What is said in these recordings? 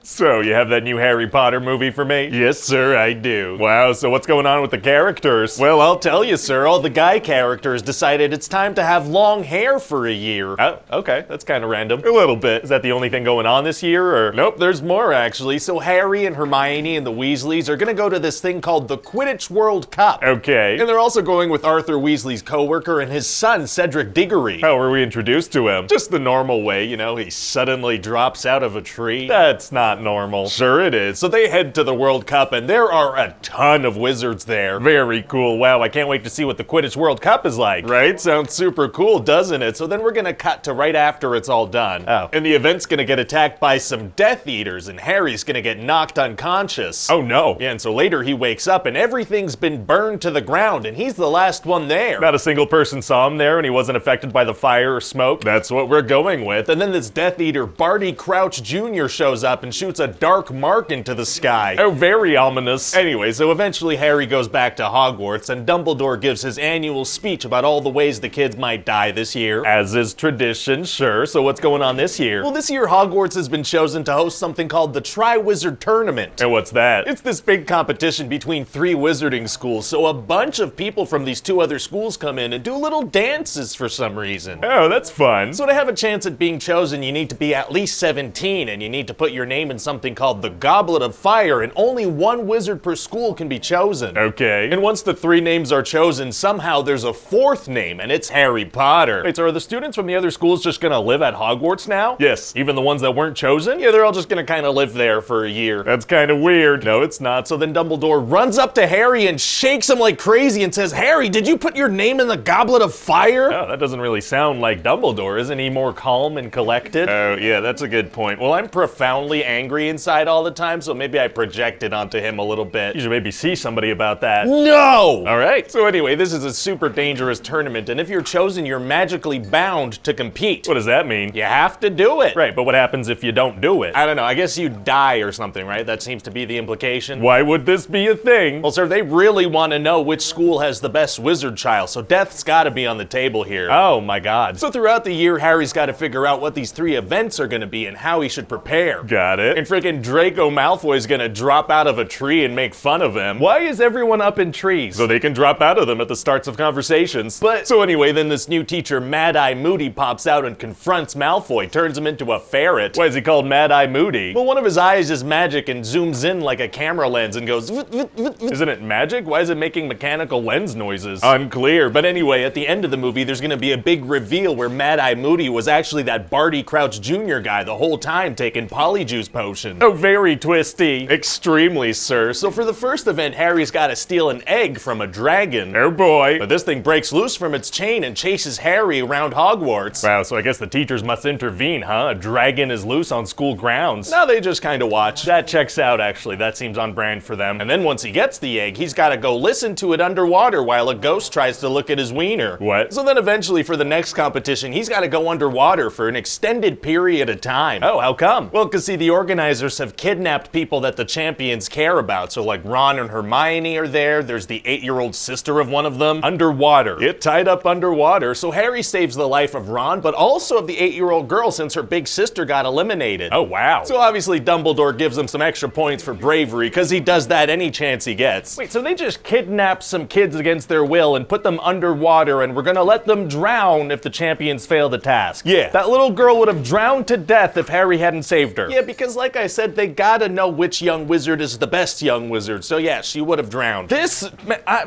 So, you have that new Harry Potter movie for me? Yes, sir, I do. Wow, so what's going on with the characters? Well, I'll tell you, sir, all the guy characters decided it's time to have long hair for a year. Oh, okay, that's kind of random. A little bit. Is that the only thing going on this year, or? Nope, there's more, actually. So Harry and Hermione and the Weasleys are gonna go to this thing called the Quidditch World Cup. Okay. And they're also going with Arthur Weasley's coworker and his son, Cedric Diggory. How were we introduced to him? Just the normal way, you know, he suddenly drops out of a tree. That's not normal. Sure it is. So they head to the World Cup and there are a ton of wizards there. Very cool. Wow, I can't wait to see what the Quidditch World Cup is like. Right? Sounds super cool, doesn't it? So then we're gonna cut to right after it's all done. Oh. And the event's gonna get attacked by some Death Eaters and Harry's gonna get knocked unconscious. Oh no. Yeah, and so later he wakes up and everything's been burned to the ground and he's the last one there. Not a single person saw him there and he wasn't affected by the fire or smoke. That's what we're going with. And then this Death Eater, Barty Crouch Jr. shows up and shoots a dark mark into the sky. Oh, very ominous. Anyway, so eventually Harry goes back to Hogwarts and Dumbledore gives his annual speech about all the ways the kids might die this year. As is tradition, sure. So what's going on this year? Well, this year Hogwarts has been chosen to host something called the Triwizard Tournament. And what's that? It's this big competition between 3 wizarding schools, so a bunch of people from these 2 other schools come in and do little dances for some reason. Oh, that's fun. So to have a chance at being chosen, you need to be at least 17, and you need to put your name in something called the Goblet of Fire, and only 1 wizard per school can be chosen. Okay. And once the 3 names are chosen, somehow there's a 4th name, and it's Harry Potter. Wait, so are the students from the other schools just gonna live at Hogwarts now? Yes, even the ones that weren't chosen? Yeah, they're all just gonna kind of live there for a year. That's kind of weird. No, it's not. So then Dumbledore runs up to Harry and shakes him like crazy and says, "Harry, did you put your name in the Goblet of Fire?" Oh, that doesn't really sound like Dumbledore. Isn't he more calm and collected? Oh, yeah, that's a good point. Well, I'm profoundly angry inside all the time, so maybe I projected onto him a little bit. You should maybe see somebody about that. No! All right. So anyway, this is a super dangerous tournament, and if you're chosen, you're magically bound to compete. What does that mean? You have to do it. Right, but what happens if you don't do it? I don't know. I guess you die or something, right? That seems to be the implication. Why would this be a thing? Well, sir, they really want to know which school has the best wizard child, so death's gotta be on the table here. Oh my god. So throughout the year, Harry's gotta figure out what these 3 events are gonna be and how he should prepare. Got it. And freaking Draco Malfoy's gonna drop out of a tree and make fun of him. Why is everyone up in trees? So they can drop out of them at the starts of conversations. But, so anyway, then this new teacher, Mad-Eye Moody, pops out and confronts Malfoy, turns him into a ferret. Why is he called Mad-Eye Moody? Well, one of his eyes is magic and zooms in like a camera lens and goes, Isn't it magic? Why is it making mechanical lens noises? Unclear. But anyway, at the end of the movie, there's gonna be a big reveal where Mad-Eye Moody was actually that Barty Crouch Jr. guy the whole time taking Polyjuice potion. Oh, very twisty. Extremely, sir. So for the first event, Harry's gotta steal an egg from a dragon. Oh boy. But this thing breaks loose from its chain and chases Harry around Hogwarts. Wow, so I guess the teachers must intervene, huh? A dragon is loose on school grounds. No, they just kinda watch. That checks out, actually. That seems on brand for them. And then once he gets the egg, he's gotta go listen to it underwater while a ghost tries to look at his wiener. What? So then eventually for the next competition, he's gotta go underwater for an extended period of time. Oh, how come? Well, cause see, the organizers have kidnapped people that the champions care about. So like Ron and Hermione are there. There's the 8-year-old sister of one of them. Underwater. Get tied up underwater. So Harry saves the life of Ron, but also of the 8-year-old girl since her big sister got eliminated. Oh, wow. So obviously Dumbledore gives him some extra points for bravery, cause he does that any chance he gets. Wait, so they just kidnapped some kids against their will and put them underwater and we're gonna let them drown if the champions fail the task. Yeah, that little girl would have drowned to death if Harry hadn't saved her. Yeah, because like I said, they gotta know which young wizard is the best young wizard, so yeah, she would have drowned.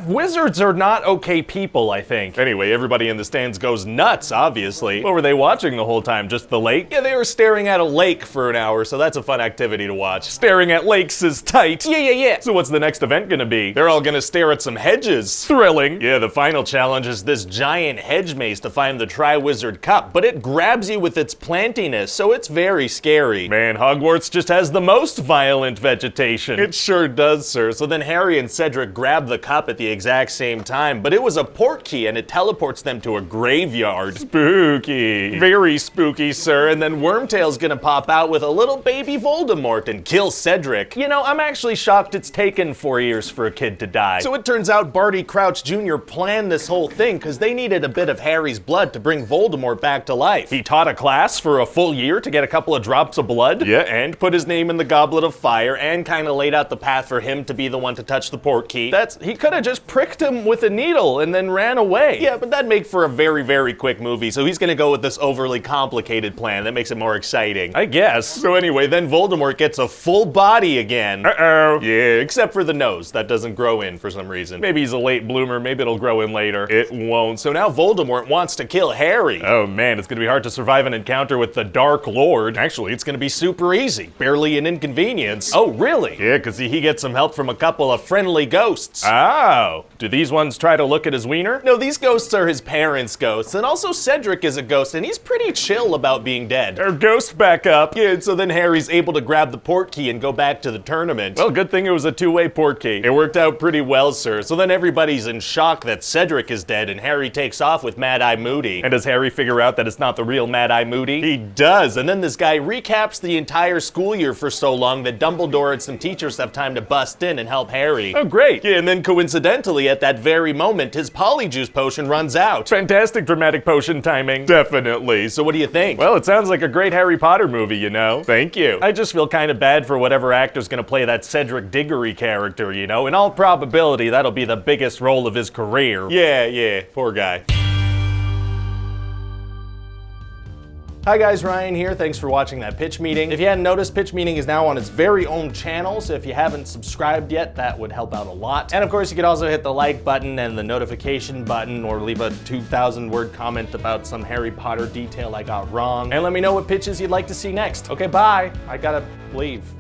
Wizards are not okay people, I think. Anyway, everybody in the stands goes nuts, obviously. What were they watching the whole time, just the lake? Yeah, they were staring at a lake for an hour, so that's a fun activity to watch. Staring at lakes is tight. Yeah. So what's the next event gonna be? They're all gonna stare at some hedges. Thrilling. Yeah, the final challenge is this giant hedge maze to find the Triwizard Cup, but it grabs you with its plantiness, so it's very scary. Man, Hogwarts just has the most violent vegetation. It sure does, sir. So then Harry and Cedric grab the cup at the exact same time, but it was a portkey and it teleports them to a graveyard. Spooky. Very spooky, sir. And then Wormtail's gonna pop out with a little baby Voldemort and kill Cedric. You know, I'm actually shocked it's taken 4 years for a kid to die. So it turns out Barty Crouch Jr. planned this whole thing because they needed a bit of Harry's blood to bring Voldemort back to life. He taught a class for a full year to get a couple of drops of blood. Yeah, and and put his name in the Goblet of Fire and kind of laid out the path for him to be the one to touch the portkey. He could have just pricked him with a needle and then ran away. Yeah, but that'd make for a very, very quick movie, so he's gonna go with this overly complicated plan that makes it more exciting, I guess. So anyway, then Voldemort gets a full body again. Uh-oh. Yeah, except for the nose. That doesn't grow in for some reason. Maybe he's a late bloomer, maybe it'll grow in later. It won't. So now Voldemort wants to kill Harry. Oh man, it's gonna be hard to survive an encounter with the Dark Lord. Actually, it's gonna be super easy. Barely an inconvenience. Oh, really? Yeah, because he gets some help from a couple of friendly ghosts. Oh. Do these ones try to look at his wiener? No, these ghosts are his parents' ghosts, and also Cedric is a ghost, and he's pretty chill about being dead. Our ghost back up. Yeah, and so then Harry's able to grab the portkey and go back to the tournament. Well, good thing it was a two-way portkey. It worked out pretty well, sir. So then everybody's in shock that Cedric is dead, and Harry takes off with Mad-Eye Moody. And does Harry figure out that it's not the real Mad-Eye Moody? He does, and then this guy recaps the entire school year for so long that Dumbledore and some teachers have time to bust in and help Harry. Oh, great. Yeah, and then coincidentally, at that very moment, his Polyjuice potion runs out. Fantastic dramatic potion timing. Definitely. So what do you think? Well, it sounds like a great Harry Potter movie, you know? Thank you. I just feel kind of bad for whatever actor's gonna play that Cedric Diggory character, you know? In all probability, that'll be the biggest role of his career. Yeah, poor guy. Hi guys, Ryan here. Thanks for watching that pitch meeting. If you hadn't noticed, pitch meeting is now on its very own channel, so if you haven't subscribed yet, that would help out a lot. And of course, you could also hit the like button and the notification button, or leave a 2,000 word comment about some Harry Potter detail I got wrong, and let me know what pitches you'd like to see next. Okay, bye. I gotta leave.